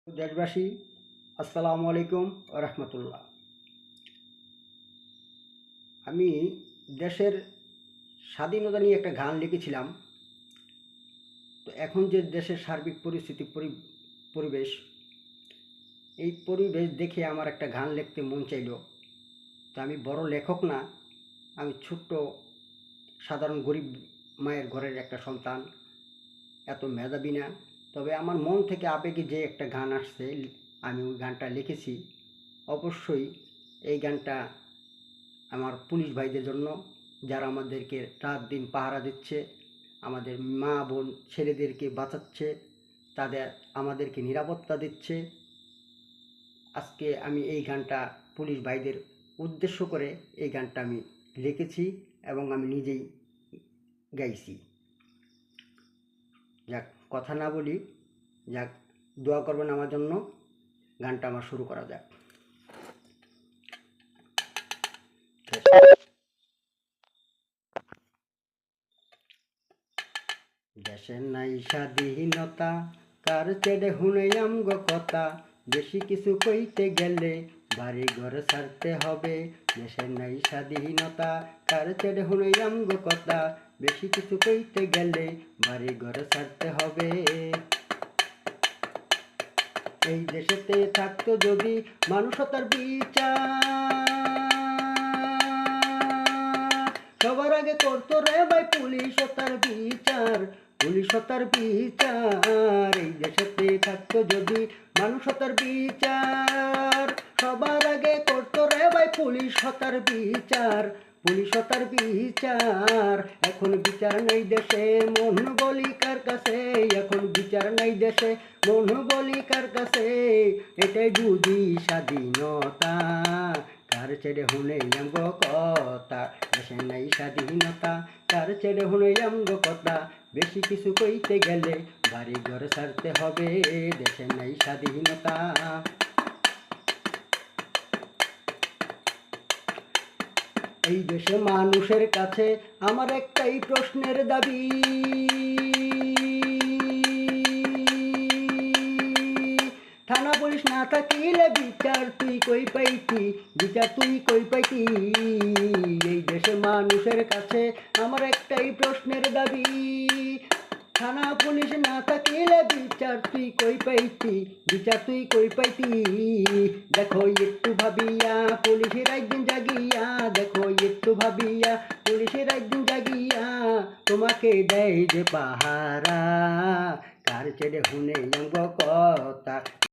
দেশবাসী, আসসালামু আলাইকুম রহমতুল্লাহ। আমি দেশের স্বাধীনতা নিয়ে একটা গান লিখেছিলাম। তো এখন যে দেশের সার্বিক পরিস্থিতি পরিবেশ, এই পরিবেশ দেখে আমার একটা গান লিখতে মন চাইল। তো আমি বড় লেখক না, আমি ছোট্ট সাধারণ গরিব মায়ের ঘরের একটা সন্তান, এত মেধাবী না। তবে আমার মন থেকে আবেগে যে একটা গান আসছে, আমি ওই গানটা লিখেছি। অবশ্যই এই গানটা আমার পুলিশ ভাইদের জন্য, যারা আমাদেরকে রাত দিন পাহারা দিচ্ছে, আমাদের মা বোন ছেলেদেরকে বাঁচাচ্ছে, তাদের আমাদেরকে নিরাপত্তা দিচ্ছে। আজকে আমি এই গানটা পুলিশ ভাইদের উদ্দেশ্য করে এই গানটা আমি লিখেছি এবং আমি নিজেই গাইছি। যাক, কথা না বলি, যাক, দোয়া করবেন আমার জন্য। গানটা আমার শুরু করা যাক। দেশের নাই স্বাধীনতা, কার চেড়ে হুনে আমগো কথা, বেশি কিছু কইতে গেলে বাড়ি ঘর ছাড়তে হবে। দেশের নাই স্বাধীনতা, কার চেড়ে হুনে আমগো কথা, বেশি কিছু কইতে গেলে বাড়ি ঘর ছাড়তে হবে। এই দেশেতে থাকতো যদি মানুষতার বিচার, সবার আগে করতো রে ভাই পুলিশতার বিচার, পুলিশতার বিচার। এই দেশেতে থাকতো যদি মানুষতার বিচার, সবার আগে করতো রে ভাই পুলিশতার বিচার, পুলিশতার বিচার। এখন বিচার নাই দেশে, মন বলি কার কাছে, এখন বিচার নাই দেশে, মন বলি কার কাছে। এটাই বুঝি স্বাধীনতা, কার ছেড়ে হুনে আমগো কথা। দেশে নাই স্বাধীনতা, কার ছেড়ে হুনে আমগো কথা, বেশি কিছু কইতে গেলে বাড়ি ঘর ছাড়তে হবে। দেশে নাই স্বাধীনতা। এই দেশে মানুষের কাছে আমার একটাই প্রশ্নের দাবি, থানা পুলিশ না থাকিলে বিচার তুই কই পাইতি, বিচার তুই কই পাইতি। এই দেশে মানুষের কাছে আমার একটাই প্রশ্নের দাবি, থানা পুলিশ না থাকিলে বিচার তুই কই পাইতি, বিচার তুই কই পাইতি। দেখো একটু ভাবিয়া পুলিশের একদিন জাগিয়া, দেখো একটু ভাবিয়া পুলিশের একদিন জাগিয়া, তোমাকে দেয় যে পাহারা, কার ছেড়ে হুনে আমগো কথা।